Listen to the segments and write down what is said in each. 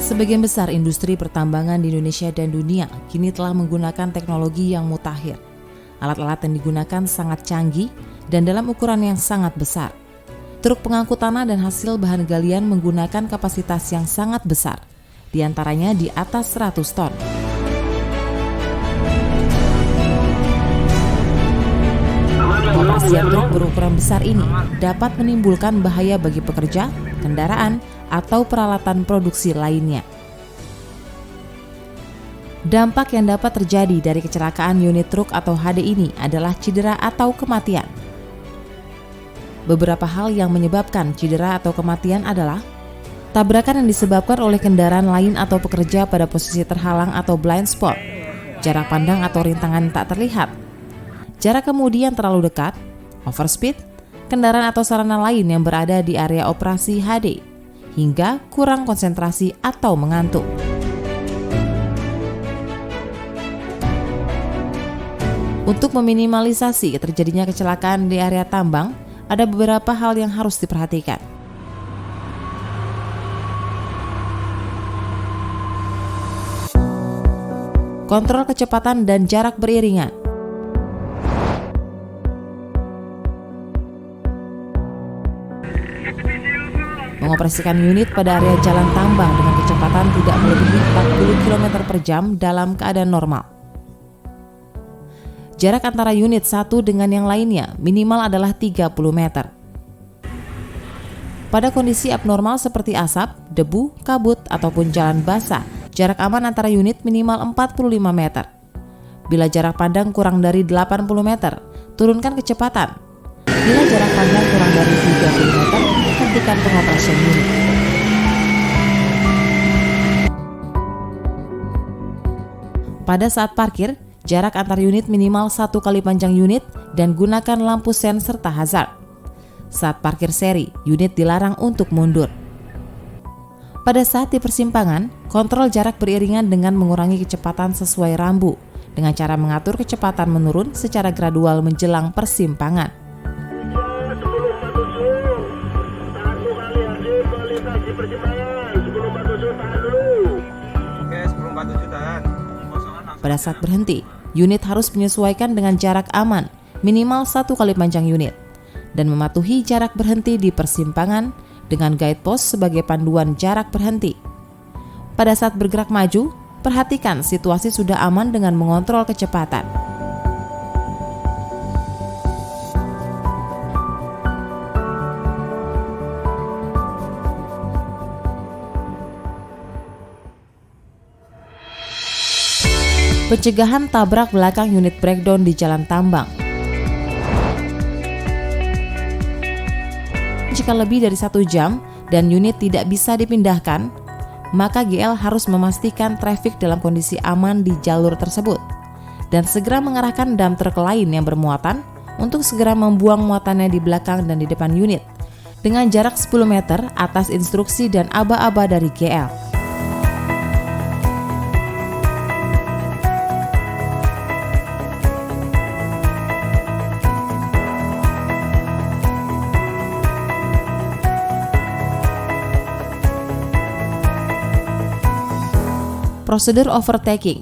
Sebagian besar industri pertambangan di Indonesia dan dunia kini telah menggunakan teknologi yang mutakhir. Alat-alat yang digunakan sangat canggih dan dalam ukuran yang sangat besar. Truk pengangkut tanah dan hasil bahan galian menggunakan kapasitas yang sangat besar, di antaranya di atas 100 ton. Pengoperasian truk berukuran besar ini dapat menimbulkan bahaya bagi pekerja, kendaraan, atau peralatan produksi lainnya. Dampak yang dapat terjadi dari kecelakaan unit truk atau HD ini adalah cedera atau kematian. Beberapa hal yang menyebabkan cedera atau kematian adalah tabrakan yang disebabkan oleh kendaraan lain atau pekerja pada posisi terhalang atau blind spot, jarak pandang atau rintangan tak terlihat, jarak kemudi yang terlalu dekat, overspeed, kendaraan atau sarana lain yang berada di area operasi HD, hingga kurang konsentrasi atau mengantuk. Untuk meminimalisasi terjadinya kecelakaan di area tambang, ada beberapa hal yang harus diperhatikan. Kontrol kecepatan dan jarak beriringan. Mengoperasikan unit pada area jalan tambang dengan kecepatan tidak melebihi 40 km per jam dalam keadaan normal. Jarak antara unit satu dengan yang lainnya minimal adalah 30 meter. Pada kondisi abnormal seperti asap, debu, kabut, ataupun jalan basah, jarak aman antara unit minimal 45 meter. Bila jarak pandang kurang dari 80 meter, turunkan kecepatan. Bila jarak pandang kurang dari 30 meter, hentikan pengoperasian unit. Pada saat parkir, jarak antar unit minimal 1 kali panjang unit dan gunakan lampu sen serta hazard. Saat parkir seri, unit dilarang untuk mundur. Pada saat di persimpangan, kontrol jarak beriringan dengan mengurangi kecepatan sesuai rambu dengan cara mengatur kecepatan menurun secara gradual menjelang persimpangan. Pada saat berhenti, unit harus menyesuaikan dengan jarak aman minimal 1 kali panjang unit dan mematuhi jarak berhenti di persimpangan dengan guide post sebagai panduan jarak berhenti. Pada saat bergerak maju, perhatikan situasi sudah aman dengan mengontrol kecepatan. Pencegahan tabrak belakang unit breakdown di jalan tambang. Jika lebih dari 1 jam dan unit tidak bisa dipindahkan, maka GL harus memastikan trafik dalam kondisi aman di jalur tersebut dan segera mengarahkan dump truk lain yang bermuatan untuk segera membuang muatannya di belakang dan di depan unit dengan jarak 10 meter atas instruksi dan aba-aba dari GL. Prosedur overtaking.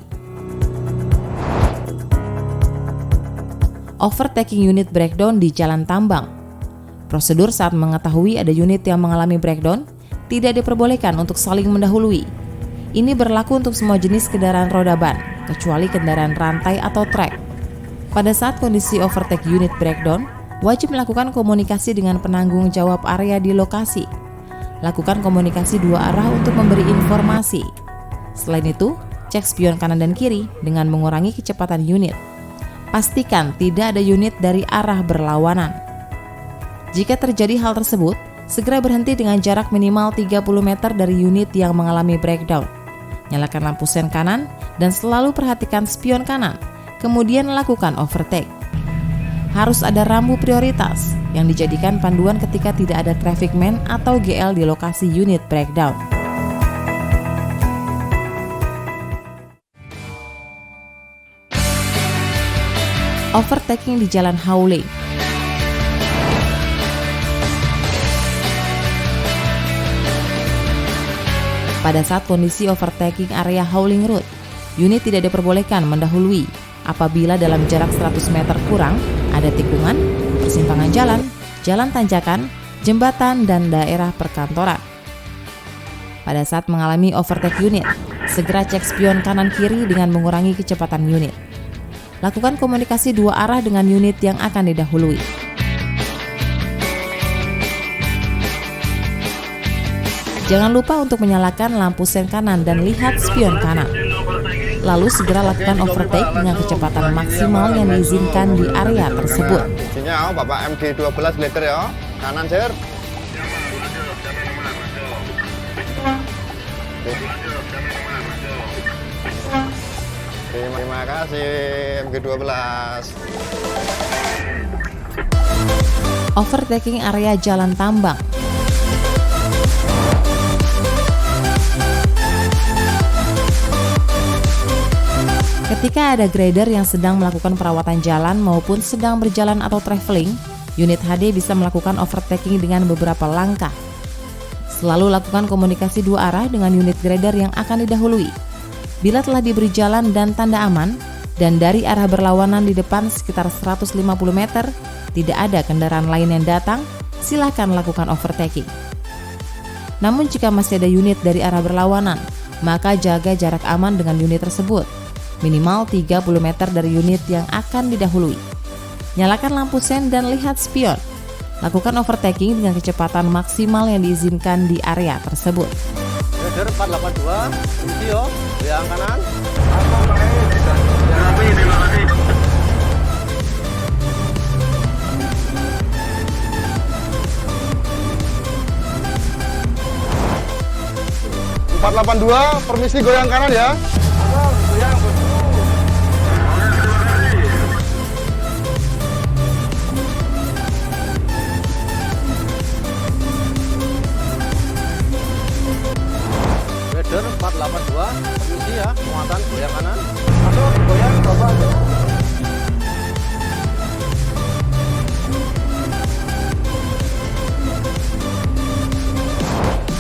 Overtaking unit breakdown di jalan tambang. Prosedur saat mengetahui ada unit yang mengalami breakdown, tidak diperbolehkan untuk saling mendahului. Ini berlaku untuk semua jenis kendaraan roda ban, kecuali kendaraan rantai atau trek. Pada saat kondisi overtake unit breakdown, wajib melakukan komunikasi dengan penanggung jawab area di lokasi. Lakukan komunikasi 2 arah untuk memberi informasi. Selain itu, cek spion kanan dan kiri dengan mengurangi kecepatan unit. Pastikan tidak ada unit dari arah berlawanan. Jika terjadi hal tersebut, segera berhenti dengan jarak minimal 30 meter dari unit yang mengalami breakdown. Nyalakan lampu sen kanan dan selalu perhatikan spion kanan, kemudian lakukan overtake. Harus ada rambu prioritas yang dijadikan panduan ketika tidak ada traffic man atau GL di lokasi unit breakdown. Overtaking di jalan hauling. Pada saat kondisi overtaking area Howling Road, unit tidak diperbolehkan mendahului apabila dalam jarak 100 meter kurang ada tikungan, persimpangan jalan, jalan tanjakan, jembatan, dan daerah perkantoran. Pada saat mengalami overtake unit, segera cek spion kanan kiri dengan mengurangi kecepatan unit. Lakukan komunikasi dua arah dengan unit yang akan didahului. Jangan lupa untuk menyalakan lampu sen kanan dan lihat spion kanan. Lalu segera lakukan overtake dengan kecepatan maksimal yang diizinkan di area tersebut. Sinyal Bapak MG12 liter ya, kanan sir. Terima kasih MG12. Overtaking area Jalan Tambang. Ketika ada grader yang sedang melakukan perawatan jalan maupun sedang berjalan atau traveling, unit HD bisa melakukan overtaking dengan beberapa langkah. Selalu lakukan komunikasi dua arah dengan unit grader yang akan didahului. Bila telah diberi jalan dan tanda aman, dan dari arah berlawanan di depan sekitar 150 meter, tidak ada kendaraan lain yang datang, silakan lakukan overtaking. Namun jika masih ada unit dari arah berlawanan, maka jaga jarak aman dengan unit tersebut. Minimal 30 meter dari unit yang akan didahului. Nyalakan lampu sen dan lihat spion. Lakukan overtaking dengan kecepatan maksimal yang diizinkan di area tersebut. Grader 482, isi yo, yang kanan. Permisi goyang kanan ya. Goyang. Grader 482, permisi ya, muatan goyang kanan. Masuk, goyang, bapak.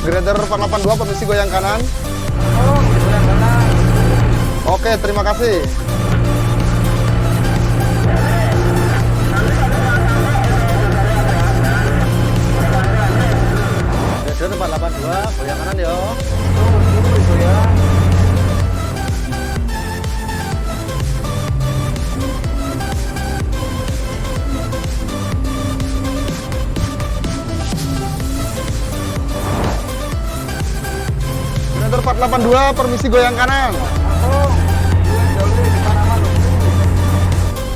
Grader 482, permisi goyang kanan. Oh, goyang kanan. Oke, terima kasih. Grader 482, goyang kanan yo. Goyang. Grader 482, permisi goyang kanan.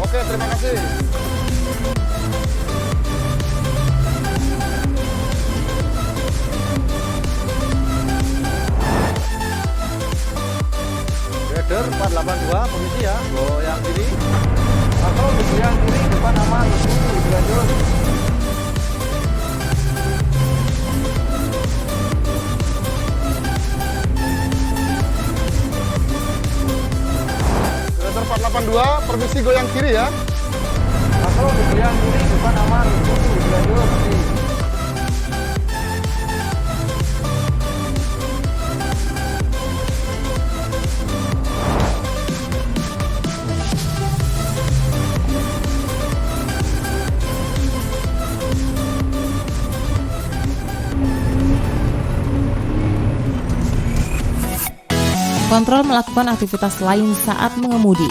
Oke, terima kasih. Grader 482, permisi ya, goyang kiri. Atau goyang kiri, depan aman, lanjut. Grader 482, permisi goyang kiri ya. Atau goyang kiri, depan aman, lanjut. Kontrol melakukan aktivitas lain saat mengemudi.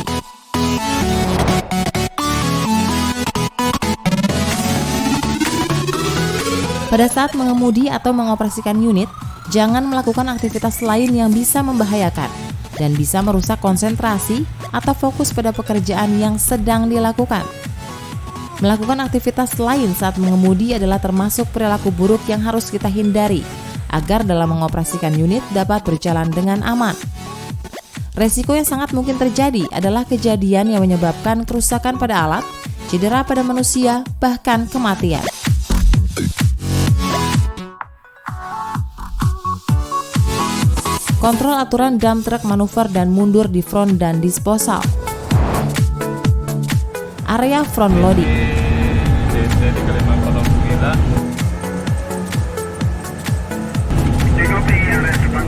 Pada saat mengemudi atau mengoperasikan unit, jangan melakukan aktivitas lain yang bisa membahayakan dan bisa merusak konsentrasi atau fokus pada pekerjaan yang sedang dilakukan. Melakukan aktivitas lain saat mengemudi adalah termasuk perilaku buruk yang harus kita hindari agar dalam mengoperasikan unit dapat berjalan dengan aman. Resiko yang sangat mungkin terjadi adalah kejadian yang menyebabkan kerusakan pada alat, cedera pada manusia, bahkan kematian. Kontrol aturan dump truck manuver dan mundur di front dan disposal. Area front loading.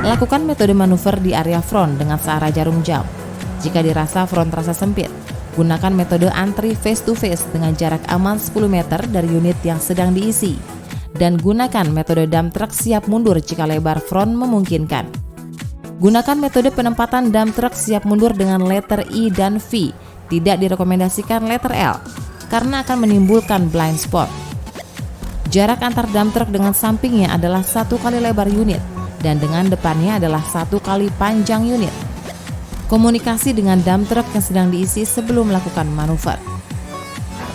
Lakukan metode manuver di area front dengan searah jarum jam. Jika dirasa front terasa sempit, gunakan metode antri face to face dengan jarak aman 10 meter dari unit yang sedang diisi. Dan gunakan metode dump truck siap mundur jika lebar front memungkinkan. Gunakan metode penempatan dump truck siap mundur dengan letter I dan V. Tidak direkomendasikan letter L, karena akan menimbulkan blind spot. Jarak antar dump truck dengan sampingnya adalah 1 kali lebar unit, dan dengan depannya adalah 1 kali panjang unit. Komunikasi dengan dump truck yang sedang diisi sebelum melakukan manuver.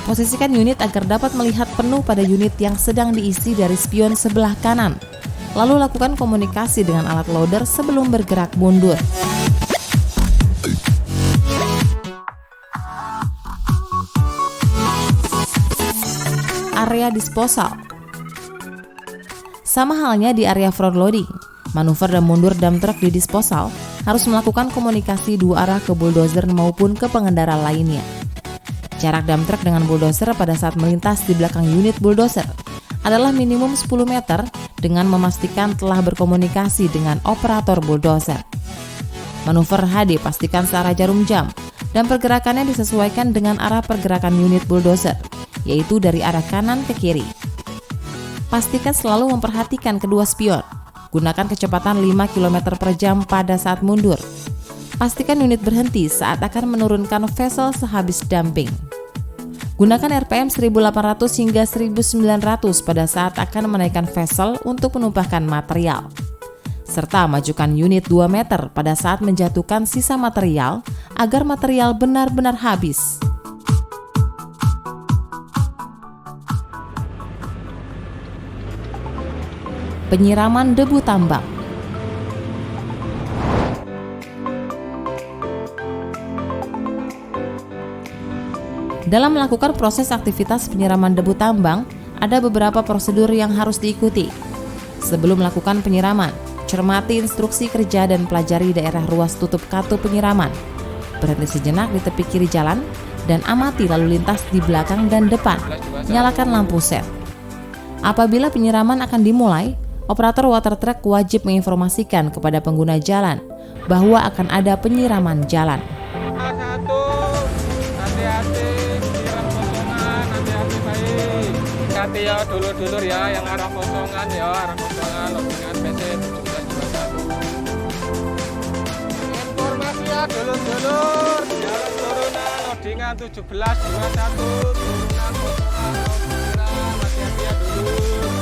Posisikan unit agar dapat melihat penuh pada unit yang sedang diisi dari spion sebelah kanan. Lalu lakukan komunikasi dengan alat loader sebelum bergerak mundur. Area disposal. Sama halnya di area front loading, manuver dan mundur dump truck di disposal harus melakukan komunikasi 2 arah ke bulldozer maupun ke pengendara lainnya. Jarak dump truck dengan bulldozer pada saat melintas di belakang unit bulldozer adalah minimum 10 meter dengan memastikan telah berkomunikasi dengan operator bulldozer. Manuver HD pastikan searah jarum jam dan pergerakannya disesuaikan dengan arah pergerakan unit bulldozer, yaitu dari arah kanan ke kiri. Pastikan selalu memperhatikan kedua spion. Gunakan kecepatan 5 km per jam pada saat mundur. Pastikan unit berhenti saat akan menurunkan vessel sehabis dumping. Gunakan RPM 1800 hingga 1900 pada saat akan menaikkan vessel untuk menumpahkan material. Serta majukan unit 2 meter pada saat menjatuhkan sisa material agar material benar-benar habis. Penyiraman debu tambang. Dalam melakukan proses aktivitas penyiraman debu tambang, ada beberapa prosedur yang harus diikuti. Sebelum melakukan penyiraman, cermati instruksi kerja dan pelajari daerah ruas tutup katup penyiraman. Berhenti sejenak di tepi kiri jalan dan amati lalu lintas di belakang dan depan. Nyalakan lampu set. Apabila penyiraman akan dimulai, operator water truck wajib menginformasikan kepada pengguna jalan bahwa akan ada penyiraman jalan. Hati-hati, siram kosongan, hati-hati baik. Hati ya dulur-dulur ya, yang arah kosongan ya, arah kosongan, loadingan PC 1721. Informasi ya dulur-dulur, jalan turunan, loadingan 1721, turunan kosongan, hati-hati ya dulur.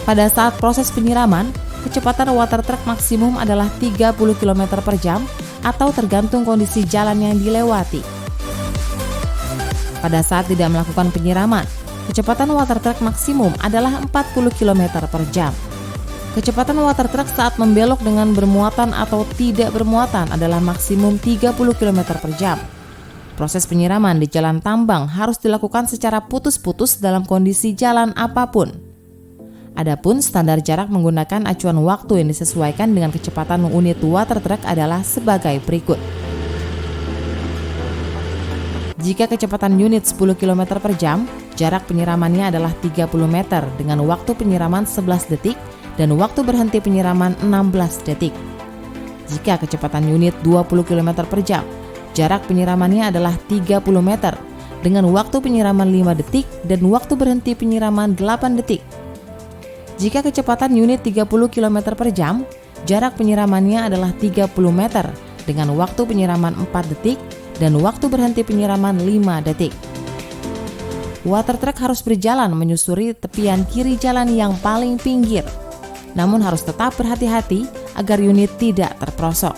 Pada saat proses penyiraman, kecepatan water truck maksimum adalah 30 km per jam atau tergantung kondisi jalan yang dilewati. Pada saat tidak melakukan penyiraman, kecepatan water truck maksimum adalah 40 km per jam. Kecepatan water truck saat membelok dengan bermuatan atau tidak bermuatan adalah maksimum 30 km per jam. Proses penyiraman di jalan tambang harus dilakukan secara putus-putus dalam kondisi jalan apapun. Adapun standar jarak menggunakan acuan waktu yang disesuaikan dengan kecepatan unit water truck adalah sebagai berikut. Jika kecepatan unit 10 km per jam, jarak penyiramannya adalah 30 meter dengan waktu penyiraman 11 detik dan waktu berhenti penyiraman 16 detik. Jika kecepatan unit 20 km per jam, jarak penyiramannya adalah 30 meter dengan waktu penyiraman 5 detik dan waktu berhenti penyiraman 8 detik. Jika kecepatan unit 30 km per jam, jarak penyiramannya adalah 30 meter dengan waktu penyiraman 4 detik dan waktu berhenti penyiraman 5 detik. Water truck harus berjalan menyusuri tepian kiri jalan yang paling pinggir, namun harus tetap berhati-hati agar unit tidak terperosok.